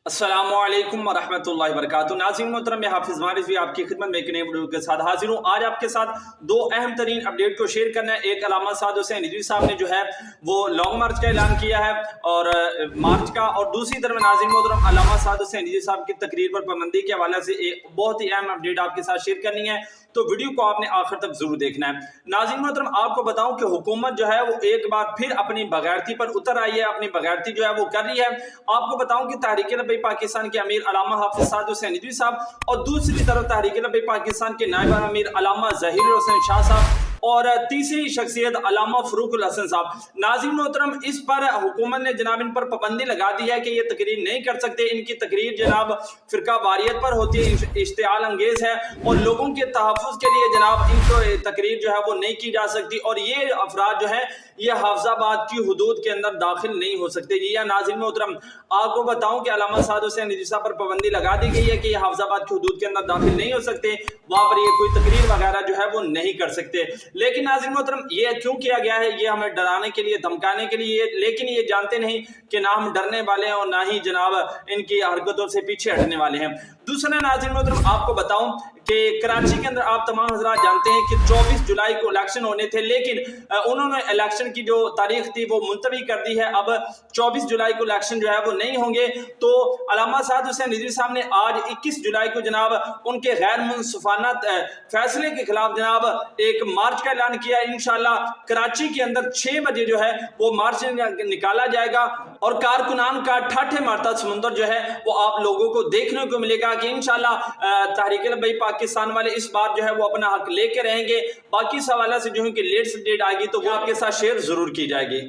अस्सलामुअलैकुम वरहमतुल्लाहि वबरकातुहू। नाज़रीन मोहतरम, मैं हाफिज़ वारिस भी आपकी खिदमत में एक नए वीडियो के साथ हाजिर हूँ। आज आपके साथ दो अहम तरीन अपडेट को शेयर करना है। एक अल्लामा साद हुसैन रिजवी साहब ने जो है वो लॉन्ग मार्च का ऐलान किया है और मार्च का, और दूसरी तरफ नाज़रीन मोहतरम अल्लामा साद हुसैन रिजवी साहब की तकरीर पर पाबंदी के हवाले से एक बहुत ही अहम अपडेट आपके साथ शेयर करनी है, तो वीडियो को आपने आखिर तक जरूर देखना है। नाज़रीन मोहतरम, आपको बताऊं कि हुकूमत जो है वो एक बार फिर अपनी बगैरती पर उतर आई है, अपनी बगैरती जो है वो कर रही है। आपको बताऊं कि तहरीक लब्बैक पाकिस्तान के अमीर अल्लामा हाफिज साद हुसैन रिजवी साहब और दूसरी तरफ तहरीक लब्बैक पाकिस्तान के नायब अमीर अल्लामा ज़हीरुल हसन शाह साहब और तीसरी शख्सियत अल्लामा फ़रूकुल हसन साहब। नाज़रीन मोहतरम, इस पर हुकूमत ने जनाब इन पर पाबंदी लगा दी है कि ये तकरीर नहीं कर सकते। इनकी तकरीर जनाब फ़िरका वारियत पर होती है, इश्तिआल अंगेज़ है और लोगों के तहफ़्फ़ुज़ के लिए जनाब इनको तकरीर जो है वो नहीं की जा सकती और ये अफराद जो है ये हाफिज़ाबाद की हुदूद के अंदर दाखिल नहीं हो सकते। जी या नाज़रीन मोहतरम, आपको बताऊं कि अल्लामा साद हुसैन रिजवी साहब पर पाबंदी लगा दी गई है कि ये हाफिज़ाबाद की हुदूद के अंदर दाखिल नहीं हो सकते, वहाँ पर ये कोई तकरीर वगैरह जो है वो नहीं कर सकते। लेकिन नाज़रीन मोहतरम, ये क्यों किया गया है? ये हमें डराने के लिए, धमकाने के लिए, लेकिन ये जानते नहीं कि ना हम डरने वाले हैं और ना ही जनाब इनकी हरकतों से पीछे हटने वाले हैं। दूसरा नाज़रीन मोहतरम, आपको बताऊं कि कराची के अंदर आप तमाम हज़रात जानते हैं कि 24 जुलाई को इलेक्शन होने थे, लेकिन उन्होंने इलेक्शन की जो तारीख थी वो मुलतवी कर दी है। अब 24 जुलाई को इलेक्शन जो है वो नहीं होंगे। तो अल्लामा साद हुसैन रिजवी साहब ने आज 21 जुलाई को जनाब उनके गैर मुनसिफाना फैसले के खिलाफ जनाब एक मार्च का ऐलान किया। इंशाअल्लाह कराची के अंदर 6 बजे जो है वो मार्च निकाला जाएगा और कारकुनान का ठाठे मारता समुंदर जो है वो आप लोगों को देखने को मिलेगा कि इंशाअल्लाह तहरीक लब्बैक पाकिस्तान वाले इस बार जो है वो अपना हक लेके रहेंगे। बाकी इस हवाले से जो है कि लेटेस्ट अपडेट आएगी तो वो आपके साथ शेयर जरूर की जाएगी।